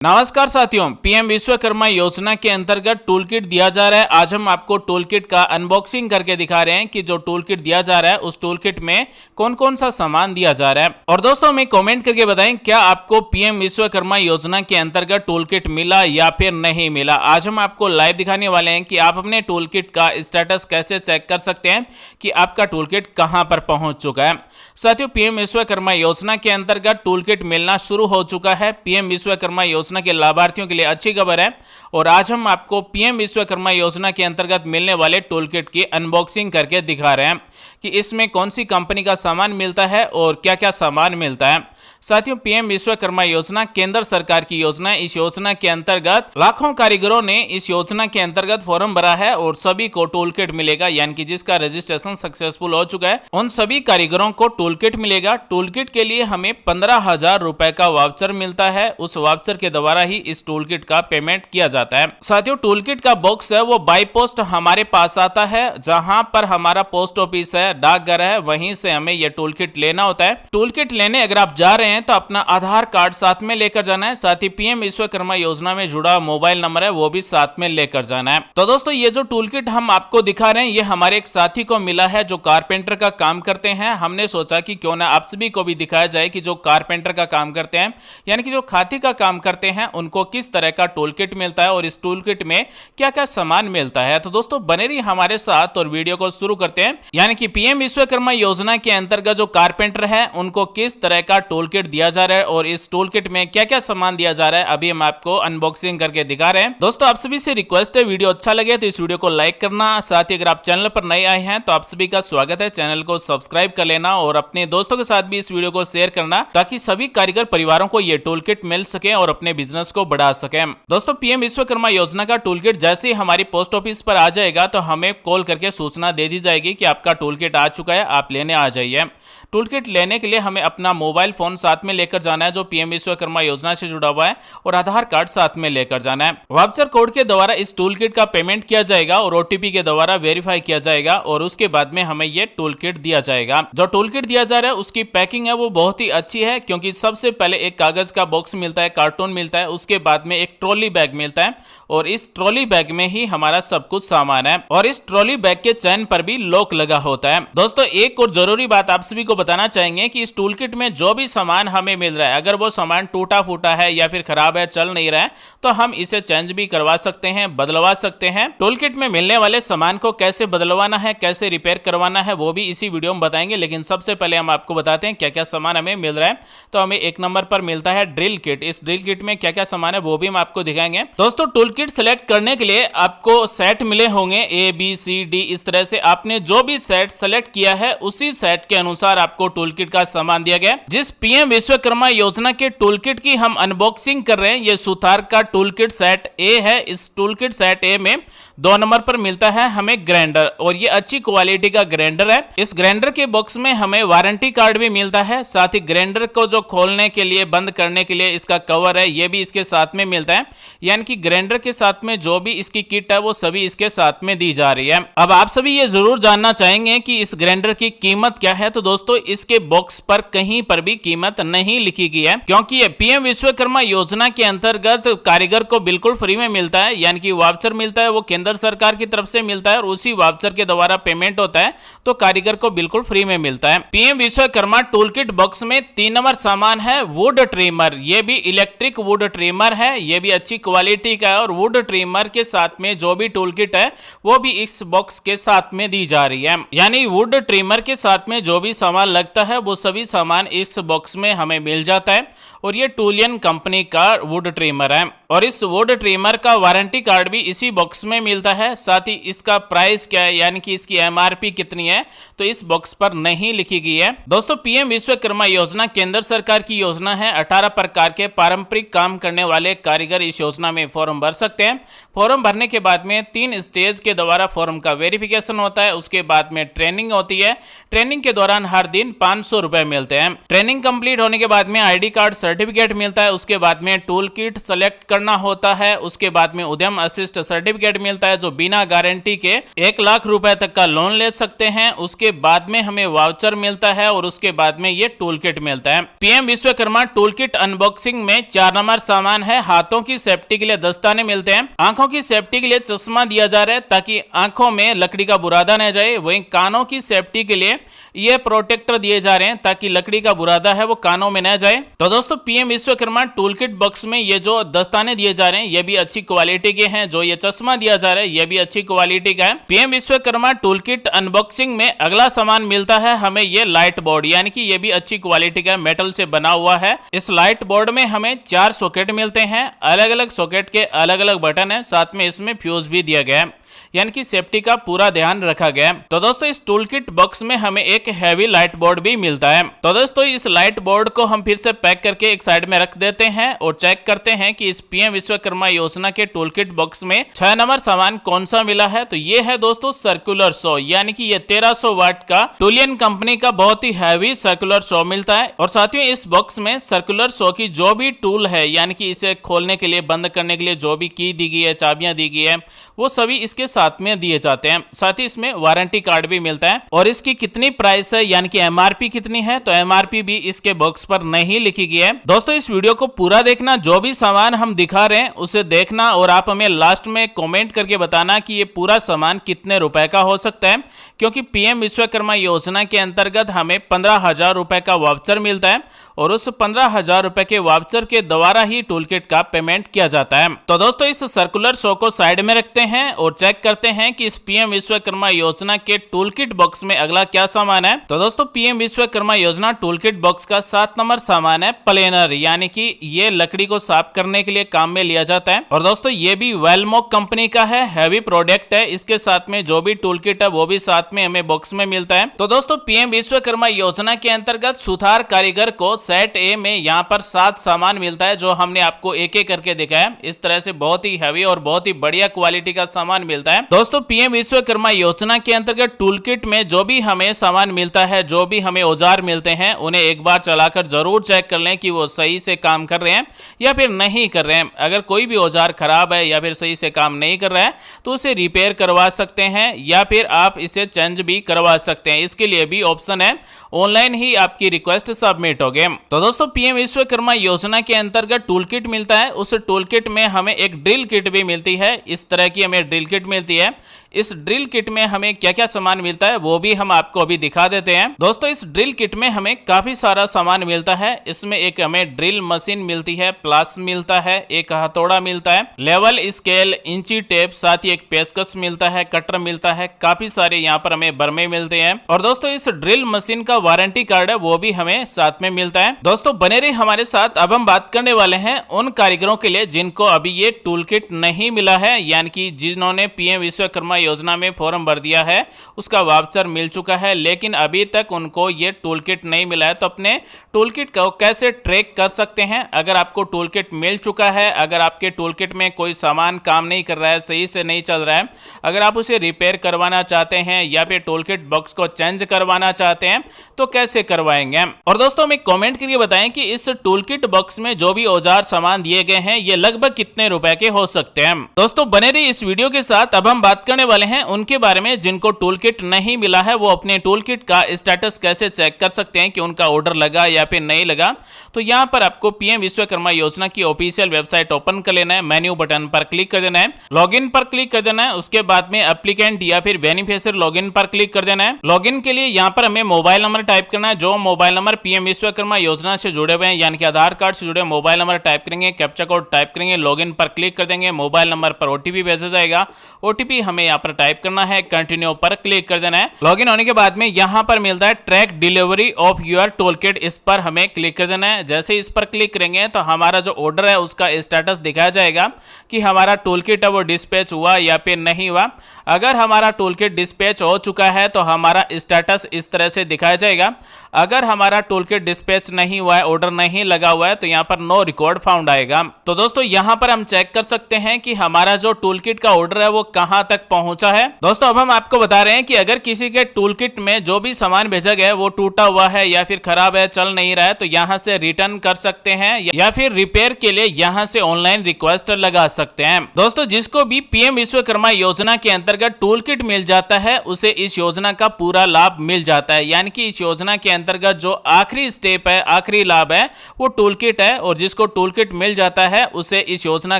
नमस्कार साथियों, पीएम विश्वकर्मा योजना के अंतर्गत टूल किट दिया जा रहा है। आज हम आपको टूल किट का अनबॉक्सिंग करके दिखा रहे हैं कि जो टूल किट दिया जा रहा है उस टूल किट में कौन कौन सा सामान दिया जा रहा है। और दोस्तों हमें कमेंट करके बताएं, क्या आपको पीएम विश्वकर्मा योजना के अंतर्गत टूल किट मिला या फिर नहीं मिला। आज हम आपको लाइव दिखाने वाले हैं कि आप अपने टूल किट का स्टेटस कैसे चेक कर सकते हैं कि आपका टूल किट कहां पर पहुंच चुका है। साथियों, पीएम विश्वकर्मा योजना के अंतर्गत टूल किट मिलना शुरू हो चुका है। पीएम विश्वकर्मा योजना के लाभार्थियों के लिए अच्छी खबर है और आज हम आपको पीएम विश्वकर्मा योजना के अंतर्गत मिलने वाले टूल किट की अनबॉक्सिंग करके दिखा रहे हैं कि इसमें कौन सी कंपनी का सामान मिलता है और क्या क्या सामान मिलता है। साथियों, पीएम विश्वकर्मा योजना केंद्र सरकार की योजना है। इस योजना के अंतर्गत लाखों कारीगरों ने इस योजना के अंतर्गत फॉर्म भरा है और सभी को टूल किट मिलेगा, यानी कि जिसका रजिस्ट्रेशन सक्सेसफुल हो चुका है उन सभी कारीगरों को टूल किट मिलेगा। टूल किट के लिए हमें 15,000 रुपए का वाउचर मिलता है। उस वाउचर के द्वारा ही इस टूल किट का पेमेंट किया जाता है। साथियों, टूल किट का बॉक्स है वो बाय पोस्ट हमारे पास आता है। जहां पर हमारा पोस्ट ऑफिस है, डाकघर है, वहीं से हमें यह टूल किट लेना होता है। टूल किट लेने अगर आप जा रहे हैं तो अपना आधार कार्ड साथ में लेकर जाना है। साथ ही पीएम विश्वकर्मा योजना में जुड़ा मोबाइल नंबर है वो भी साथ में लेकर जाना है। तो दोस्तों, ये जो टूल किट हम आपको दिखा रहे हैं ये हमारे एक साथी को मिला है जो कारपेंटर का काम करते हैं। हमने सोचा कि क्यों ना आप सभी को भी दिखाया जाए कि जो कारपेंटर का काम करते हैं, यानी कि जो खाती का काम करते हैं, उनको किस तरह का टूल किट मिलता है और इस टूल किट में क्या क्या सामान मिलता है। तो दोस्तों बने रहिए हमारे साथ और वीडियो को शुरू करते हैं। यानी कि पीएम विश्वकर्मा योजना के अंतर्गत जो कारपेंटर है उनको किस तरह का टूल किट दिया जा रहा है और इस टूल किट में क्या क्या सामान दिया जा रहा है, अभी हम आपको अनबॉक्सिंग करके दिखा रहे हैं। दोस्तों, आप सभी से रिक्वेस्ट है, वीडियो अच्छा लगे तो इस वीडियो को लाइक करना। साथ ही अगर आप चैनल पर नए आए हैं तो आप सभी का स्वागत है, चैनल को सब्सक्राइब कर लेना और अपने दोस्तों के साथ भी इस वीडियो को शेयर करना ताकि सभी कारीगर परिवारों को यह टूल किट मिल सके और अपने बिजनेस को बढ़ा सके। दोस्तों, पीएम विश्वकर्मा योजना का टूल किट जैसे ही हमारी पोस्ट ऑफिस पर आ जाएगा तो हमें कॉल करके सूचना दे दी जाएगी कि आपका टूल किट आ चुका है, आप लेने आ जाइए। टूल किट लेने के लिए हमें अपना मोबाइल फोन साथ में लेकर जाना है जो पीएम विश्वकर्मा योजना से जुड़ा हुआ है और आधार कार्ड साथ में लेकर जाना है। वाउचर कोड के द्वारा इस टूल किट का पेमेंट किया जाएगा और ओटीपी के द्वारा वेरीफाई किया जाएगा और उसके बाद में हमें यह टूल किट दिया जाएगा। जो टूल किट दिया जा रहा है उसकी पैकिंग है वो बहुत ही अच्छी है, क्योंकि सबसे पहले एक कागज का बॉक्स मिलता है, कार्टून मिलता है, उसके बाद में एक ट्रॉली बैग मिलता है और इस ट्रॉली बैग में ही हमारा सब कुछ सामान है और इस ट्रॉली बैग के चैन पर भी लॉक लगा होता है। दोस्तों, एक और जरूरी बात आप सभी को बताना चाहेंगे कि इस टूल किट में जो भी सामान हमें मिल रहा है, अगर वो सामान टूटा फूटा है या फिर खराब है, चल नहीं रहा है, तो हम इसे चेंज भी करवा सकते हैं, बदलवा सकते हैं। टूल किट में मिलने वाले सामान को कैसे बदलवाना है, कैसे रिपेयर करवाना है, वो भी इसी वीडियो में बताएंगे। लेकिन सबसे पहले हम आपको बताते हैं क्या क्या सामान हमें मिल रहा है। तो हमें एक नंबर पर मिलता है ड्रिल किट। इस ड्रिल किट में क्या क्या सामान है वो भी हम आपको दिखाएंगे। दोस्तों, टूल किट सिलेक्ट करने के लिए आपको सेट मिले होंगे A B C D, इस तरह से आपने जो भी सेट सेलेक्ट किया है उसी सेट के अनुसार आपको टूल किट का सामान दिया गया। जिस पीएम विश्वकर्मा योजना के टूल किट की हम अनबॉक्सिंग कर रहे हैं ये सुतार का टूल किट सेट ए है। इस टूल किट सेट ए में 2 नंबर पर मिलता है हमें ग्राइंडर और ये अच्छी क्वालिटी का ग्राइंडर है। इस ग्राइंडर के बॉक्स में हमें वारंटी कार्ड भी मिलता है। साथ ही ग्राइंडर को जो खोलने के लिए, बंद करने के लिए इसका कवर है ये भी इसके साथ में मिलता है। यानी कि ग्राइंडर के साथ में जो भी इसकी किट है वो सभी इसके साथ में दी जा रही है। अब आप सभी ये जरूर जानना चाहेंगे कि इस ग्राइंडर की कीमत क्या है। तो दोस्तों, इसके बॉक्स पर कहीं पर भी कीमत नहीं लिखी गई है, क्योंकि ये पीएम विश्वकर्मा योजना के अंतर्गत कारीगर को बिल्कुल फ्री में मिलता है। यानी कि वाउचर मिलता है वो केंद्र सरकार की तरफ से मिलता है और उसी वाउचर के द्वारा पेमेंट होता है, तो कारीगर को बिल्कुल फ्री में मिलता है। PM Vishwakarma tool kit box में 3 नंबर सामान है वुड ट्रिमर। ये भी इलेक्ट्रिक वुड ट्रिमर है, ये भी अच्छी क्वालिटी का है और वुड ट्रिमर के साथ में जो भी टूल किट है वो भी इस बॉक्स के साथ में दी जा रही है। यानी वुड ट्रिमर के साथ में जो भी सामान लगता है वो सभी सामान इस बॉक्स में हमें मिल जाता है और ये टूलियन कंपनी का वुड ट्रिमर है और इस वुड ट्रिमर का वारंटी कार्ड भी इसी बॉक्स में मिलता है। साथ ही इसका प्राइस क्या है, यानी कि इसकी एमआरपी कितनी है, तो इस बॉक्स पर नहीं लिखी गई है। दोस्तों, पीएम विश्वकर्मा योजना केंद्र सरकार की योजना है। 18 प्रकार के पारंपरिक काम करने वाले कारीगर इस योजना में फॉर्म भर सकते हैं। फॉर्म भरने के बाद में 3 स्टेज के द्वारा फॉर्म का वेरिफिकेशन होता है। उसके बाद में ट्रेनिंग होती है। ट्रेनिंग के दौरान हर दिन 500 रुपए मिलते हैं। ट्रेनिंग कंप्लीट होने के बाद में आईडी कार्ड, सर्टिफिकेट मिलता है, उसके बाद में टूल किट सेलेक्ट करना होता है, उसके बाद में उद्यम असिस्ट सर्टिफिकेट मिलता है जो बिना गारंटी के 1 लाख रुपए तक का लोन ले सकते हैं, उसके बाद में हमें वाउचर मिलता है और उसके बाद में ये टूल किट मिलता है। PM Vishwakarma tool kit unboxing में 4 नंबर सामान है। हाथों की सेफ्टी के लिए दस्ताने मिलते हैं, आंखों की सेफ्टी के लिए चश्मा दिया जा रहा है ताकि आंखों में लकड़ी का बुरादा न जाए, वहीं कानों की सेफ्टी के लिए ये प्रोटेक्टर दिए जा रहे हैं ताकि लकड़ी का बुरादा है वो कानों में न जाए। तो दोस्तों PM Vishwakarma tool kit box में ये जो दस्ताने दिए जा रहे हैं ये भी अच्छी क्वालिटी के हैं, जो ये चश्मा दिया जा रहा है ये भी अच्छी क्वालिटी का है। PM Vishwakarma tool kit unboxing में अगला सामान मिलता है हमें ये लाइट बोर्ड, यानी कि ये भी अच्छी क्वालिटी का मेटल से बना हुआ है। इस लाइट बोर्ड में हमें 4 सॉकेट मिलते हैं, अलग अलग सॉकेट के अलग अलग बटन है, साथ में इसमें फ्यूज भी दिया गया है, यानी कि सेफ्टी का पूरा ध्यान रखा गया है। तो दोस्तों इस टूल किट बॉक्स में हमें एक हैवी लाइट बोर्ड भी मिलता है। तो दोस्तों इस लाइट बोर्ड को हम फिर से पैक करके एक साइड में रख देते हैं और चेक करते हैं कि इस पीएम विश्वकर्मा योजना के टूल किट बॉक्स में 6 नंबर सामान कौन सा मिला है। तो ये है दोस्तों सर्कुलर सॉ, यानी कि ये 1300 वाट का टूलियन कंपनी का बहुत ही हैवी सर्कुलर सॉ मिलता है। और साथियों इस बॉक्स में सर्कुलर सॉ की जो भी टूल है, यानी कि इसे खोलने के लिए बंद करने के लिए जो भी की दी गई है, चाबियां दी गई है, वो सभी इसके साथ में दिए जाते हैं। साथ ही इसमें वारंटी कार्ड भी मिलता है। और इसकी कितनी प्राइस है, यानी कि एमआरपी कितनी है, तो एमआरपी भी इसके बॉक्स पर नहीं लिखी गई है। दोस्तों इस वीडियो को पूरा देखना, जो भी सामान हम दिखा रहे हैं उसे देखना और आप हमें लास्ट में कमेंट करके बताना कि ये पूरा सामान कितने रुपए का हो सकता है, क्योंकि पीएम विश्वकर्मा योजना के अंतर्गत हमें 15,000 रुपए का वाउचर मिलता है और उस 15,000 रुपए के वाउचर के द्वारा ही टूल किट का पेमेंट किया जाता है। तो दोस्तों इस सर्कुलर सॉ को साइड में रखते हैं और चेक करते हैं कि इस पीएम विश्वकर्मा योजना के टूल किट बॉक्स में अगला क्या सामान है। तो दोस्तों पीएम विश्वकर्मा योजना टूल किट बॉक्स का 7 नंबर सामान है प्लेनर, यानी कि ये लकड़ी को साफ करने के लिए काम में लिया जाता है। और दोस्तों ये भी वेलमोक कंपनी का है, हैवी प्रोडक्ट है। इसके साथ में जो भी टूल किट है वो भी साथ में हमें बॉक्स में मिलता है। तो दोस्तों पीएम विश्वकर्मा योजना के अंतर्गत सुथार कारीगर को सेट ए में यहाँ पर 7 सामान मिलता है, जो हमने आपको एक एक करके दिखाया। इस तरह से बहुत ही हैवी और बहुत ही बढ़िया क्वालिटी का सामान मिलता है। दोस्तों पीएम विश्वकर्मा योजना के अंतर्गत टूल किट में जो भी हमें सामान मिलता है, जो भी हमें औजार मिलते हैं, उन्हें एक बार चलाकर जरूर चेक कर लें कि वो सही से काम कर रहे हैं या फिर नहीं कर रहे हैं। अगर कोई भी औजार खराब है या फिर सही से काम नहीं कर रहा है तो उसे रिपेयर करवा सकते हैं या फिर आप इसे चेंज भी करवा सकते हैं। इसके लिए भी ऑप्शन है, ऑनलाइन ही आपकी रिक्वेस्ट सबमिट होगी। तो दोस्तों पीएम विश्वकर्मा योजना के अंतर्गत टूल किट मिलता है, उस टूल किट में हमें एक ड्रिल किट भी मिलती है। इस तरह की हमें ड्रिल किट मिलती है। इस ड्रिल किट में हमें क्या क्या सामान मिलता है वो भी हम आपको अभी दिखा देते हैं। दोस्तों इस ड्रिल किट में हमें काफी सारा सामान मिलता है। इसमें एक हमें ड्रिल मशीन मिलती है, प्लास मिलता है, एक हथौड़ा मिलता है, लेवल स्केल, इंची टेप, साथ ही एक पेचकस मिलता है, कटर मिलता है, काफी सारे यहाँ पर हमें बर्मे मिलते हैं। और दोस्तों इस ड्रिल मशीन का वारंटी कार्ड है वो भी हमें साथ में मिलता है। दोस्तों बने रहिए हमारे साथ। अब हम बात करने वाले हैं उन कारीगरों के लिए जिनको अभी ये टूल किट नहीं मिला है, यानी कि जिन्होंने पीएम विश्वकर्मा योजना में फॉर्म भर दिया है, उसका वाउचर मिल चुका है, लेकिन अभी तक उनको ये टूल किट नहीं मिला है। तो अपने टूल किट को कैसे ट्रैक कर सकते हैं? अगर आपको टूल किट मिल चुका है, अगर आपके टूल किट में कोई सामान काम नहीं कर रहा है, सही से नहीं चल रहा है, अगर आप उसे रिपेयर करवाना चाहते हैं या फिर टूल किट बॉक्स को चेंज करवाना चाहते हैं तो कैसे करवाएंगे? और दोस्तों हमें कमेंट करके बताएं कि इस टूल किट बॉक्स में जो भी औजार सामान दिए गए हैं ये लगभग कितने रुपए के हो सकते हैं। दोस्तों बने रहिए इस वीडियो के साथ। अब हम बात करने वाले हैं उनके बारे में जिनको टूल किट नहीं मिला है, वो अपने टूल किट का स्टेटस कैसे चेक कर सकते हैं कि उनका ऑर्डर लगा या फिर नहीं लगा। तो यहाँ पर आपको पीएम विश्वकर्मा योजना की ऑफिशियल वेबसाइट ओपन कर लेना है, मेन्यू बटन पर क्लिक कर देना है, लॉगिन पर क्लिक कर देना है, उसके बाद में एप्लीकेंट या फिर बेनिफिशियरी लॉगिन पर क्लिक कर देना है। लॉगिन के लिए यहाँ पर हमें मोबाइल नंबर टाइप करना है, जो मोबाइल नंबर पीएम विश्वकर्मा योजना से जुड़े हुए हैं, यानी कि आधार कार्ड से जुड़े मोबाइल नंबर टाइप करेंगे, कैप्चा कोड टाइप करेंगे, लॉगिन पर क्लिक कर देंगे, मोबाइल नंबर पर ओटीपी भेजा जाएगा, ओटीपी हमें यहाँ पर टाइप करना है, कंटिन्यू पर क्लिक कर देना है। लॉगिन होने के बाद में यहाँ पर मिलता है track delivery of your tool kit, इस पर हमें क्लिक कर देना है। जैसे इस पर क्लिक करेंगे तो हमारा जो ऑर्डर है उसका स्टेटस दिखाया जाएगा कि हमारा टूल किट है वो डिस्पैच हुआ या फिर नहीं हुआ। अगर हमारा टूल किट डिस्पैच हो चुका है तो हमारा स्टेटस इस तरह से दिखाया जाएगा। अगर हमारा टूल किट डिस्पैच नहीं हुआ है, ऑर्डर नहीं लगा हुआ है, तो यहाँ पर नो रिकॉर्ड फाउंड आएगा। तो दोस्तों यहाँ पर हम चेक कर सकते हैं कि हमारा जो टूल किट का ऑर्डर है वो कहां तक पहुंचा है। दोस्तों अब हम आपको बता रहे हैं कि अगर किसी के टूल किट में जो भी सामान भेजा गया है वो टूटा हुआ है या फिर खराब है, चल नहीं रहा है तो यहाँ से रिटर्न कर सकते हैं या फिर रिपेयर के लिए यहाँ से ऑनलाइन रिक्वेस्ट लगा सकते हैं। दोस्तों, जिसको भी पीएम विश्वकर्मा योजना के अंतर्गत टूल किट मिल जाता है उसे इस योजना का पूरा लाभ मिल जाता है। यानी कि इस योजना के अंतर्गत जो आखिरी स्टेप है, आखिरी लाभ है, वो टूल किट है और जिसको टूल किट मिल जाता है उसे इस योजना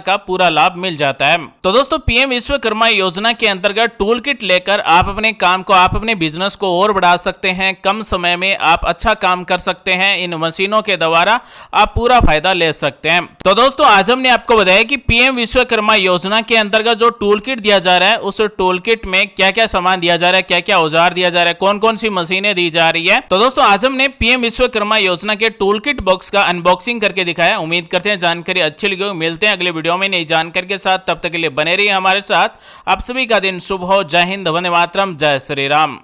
का पूरा लाभ मिल जाता है। तो दोस्तों, पीएम विश्वकर्मा योजना के अंतर्गत टूल किट लेकर आप अपने काम को, आप अपने बिजनेस को और बढ़ा सकते हैं। कम समय में आप अच्छा काम कर सकते हैं। इन मशीनों के द्वारा आप पूरा फायदा ले सकते हैं। तो दोस्तों, आज हमने आपको बताया कि पीएम विश्वकर्मा योजना के अंतर्गत जो टूल किट दिया जा रहा है उस टूल किट में क्या क्या सामान दिया जा रहा है, क्या क्या औजार दिया जा रहा है, कौन कौन सी मशीनें दी जा रही है। तो दोस्तों, आज हमने पीएम विश्वकर्मा योजना के टूल किट बॉक्स का अनबॉक्सिंग करके दिखाया। उम्मीद करते हैं जानकारी अच्छी लगी हो। मिलते हैं अगले वीडियो में नई जानकारी के साथ। तब तक के लिए बने रहिए हमारे साथ। आप सभी का दिन शुभ हो। जय हिंद, वंदे मातरम, जय श्री राम।